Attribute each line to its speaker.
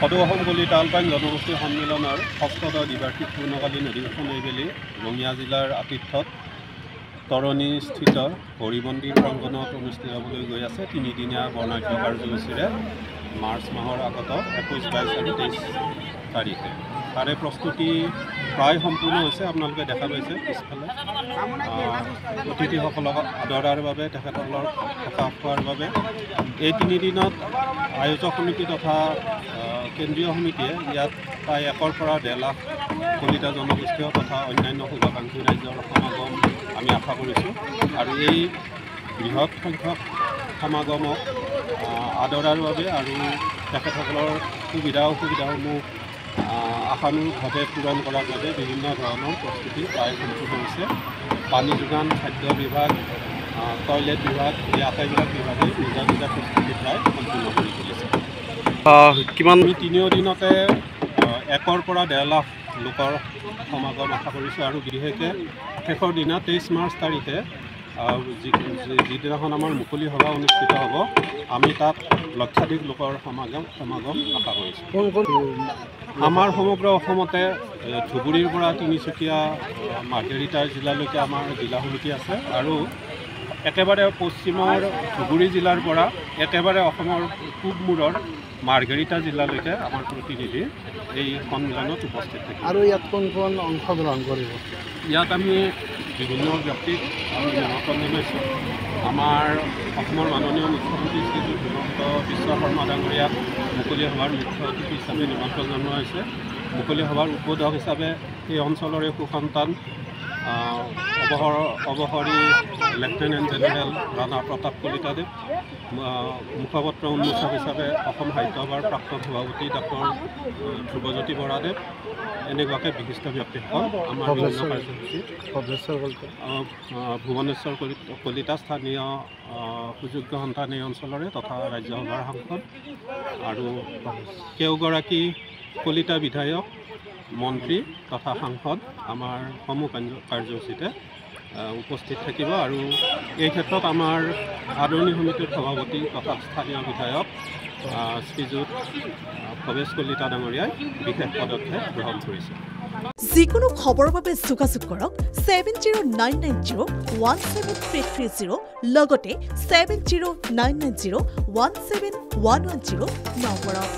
Speaker 1: সদৌ অসম কলিতা আলপাইন জনগোষ্ঠী সন্মিলনৰ ৬ষ্ঠ দ্বিবাৰ্ষিক পূৰ্ণকালীন অধিৱেশন এইবেলি ৰঙিয়া জিলাৰ আতিথ্যত তৰণীস্থিত হৰিমন্দিৰ প্ৰাংগণত অনুষ্ঠিত হ'বলৈ গৈ আছে। ৩দিনীয়া বৰ্ণাঢ্য কাৰ্যসূচীৰে মাৰ্চ মাহৰ আগত ২১, ২২ আৰু ২৩ তাৰিখে তাৰে প্ৰস্তুতি প্ৰায় সম্পূৰ্ণ হৈছে। আপোনালোকে দেখা পাইছে পিছফালে অতিথিসকলক আদৰাৰ বাবে, তেখেতসকলৰ থকা খোৱাৰ বাবে এই ৩ দিনত আয়োজক সমিতি তথা কেন্দ্ৰীয় সমিতিয়ে ইয়াত প্ৰায় ১ৰ পৰা ১.৫ লাখ কলিতা জনগোষ্ঠীয় তথা অন্যান্য শুভাকাংক্ষী ৰাইজৰ সমাগম আমি আশা কৰিছোঁ। আৰু এই বৃহৎ সংখ্যক সমাগমক আদৰাৰ বাবে আৰু তেখেতসকলৰ সুবিধা অসুবিধাসমূহ আশানুৰূপভাৱে পূৰণ কৰাৰ বাবে বিভিন্ন ধৰণৰ প্ৰস্তুতি প্ৰায় সম্পূৰ্ণ হৈছে। পানী যোগান, খাদ্য বিভাগ, টয়লেট বিভাগ, এই আটাইবিলাক বিভাগে নিজা নিজা প্ৰস্তুতি প্ৰায় সম্পূৰ্ণ কৰি তুলিছে। কিমান ৩ দিনতে ১ৰ পৰা ১.৫ লাখ লোকৰ সমাগম আশা কৰিছোঁ। আৰু বিশেষকৈ শেষৰ দিনা ২৩ মাৰ্চ তাৰিখে যিদিনাখন আমাৰ মুকলি সভা অনুষ্ঠিত হ'ব, আমি তাত লক্ষাধিক লোকৰ সমাগম আশা কৰিছোঁ। আমাৰ সমগ্ৰ অসমতে ধুবুৰীৰ পৰা তিনিচুকীয়া, মাৰ্ঘেৰিটা জিলালৈকে আমাৰ জিলা সমিতি আছে। আৰু একেবাৰে পশ্চিমৰ ধুবুৰী জিলাৰ পৰা একেবাৰে অসমৰ পূব মূৰৰ মাৰ্ঘেৰিটা জিলালৈকে আমাৰ প্ৰতিনিধি এই সন্মিলনত উপস্থিত থাকিব।
Speaker 2: আৰু ইয়াত কোন কোন অংশগ্ৰহণ কৰিব?
Speaker 1: ইয়াত আমি বিভিন্ন ব্যক্তিক আমি নিমন্ত্ৰণ জনাইছোঁ। আমাৰ অসমৰ মাননীয় মুখ্যমন্ত্ৰী শ্ৰীযুত হিমন্ত বিশ্ব শৰ্মা ডাঙৰীয়াক মুকলি সভাৰ মুখ্য অতিথি হিচাপে নিমন্ত্ৰণ জনোৱা হৈছে। মুকলি সভাৰ উদ্বোধক হিচাপে এই অঞ্চলৰে সুসন্তান অৱসৰী লেফটেনেণ্ট জেনেৰেল ৰাণা প্ৰতাপ কলিতাদেৱ, মুখপত্ৰ উন্মোচক হিচাপে অসম সাহিত্য সভাৰ প্ৰাক্তন সভাপতি ডক্টৰ ধ্ৰুৱজ্যোতি বৰাদেৱ, এনেকুৱাকৈ বিশিষ্ট ব্যক্তিসকল আমাৰ বিভিন্ন কাৰ্যসূচীত ভুৱনেশ্বৰ কলিতা স্থানীয় সুযোগ্য সন্তান এই অঞ্চলৰে তথা ৰাজ্যসভাৰ সাংসদ আৰু কেওগৰাকী কলিতা বিধায়ক, মন্ত্ৰী তথা সাংসদ আমাৰ সমূহ কাৰ্যসূচীতে উপস্থিত থাকিব। আৰু এই ক্ষেত্ৰত আমাৰ আদৰণি সমিতিৰ সভাপতি তথা স্থানীয় বিধায়ক শ্ৰীযুত ভৱেশ কলিতা ডাঙৰীয়াই বিশেষ পদক্ষেপ গ্ৰহণ কৰিছে।
Speaker 3: যিকোনো খবৰৰ বাবে যোগাযোগ কৰক 7099017330 লগতে 7099017110 নম্বৰত।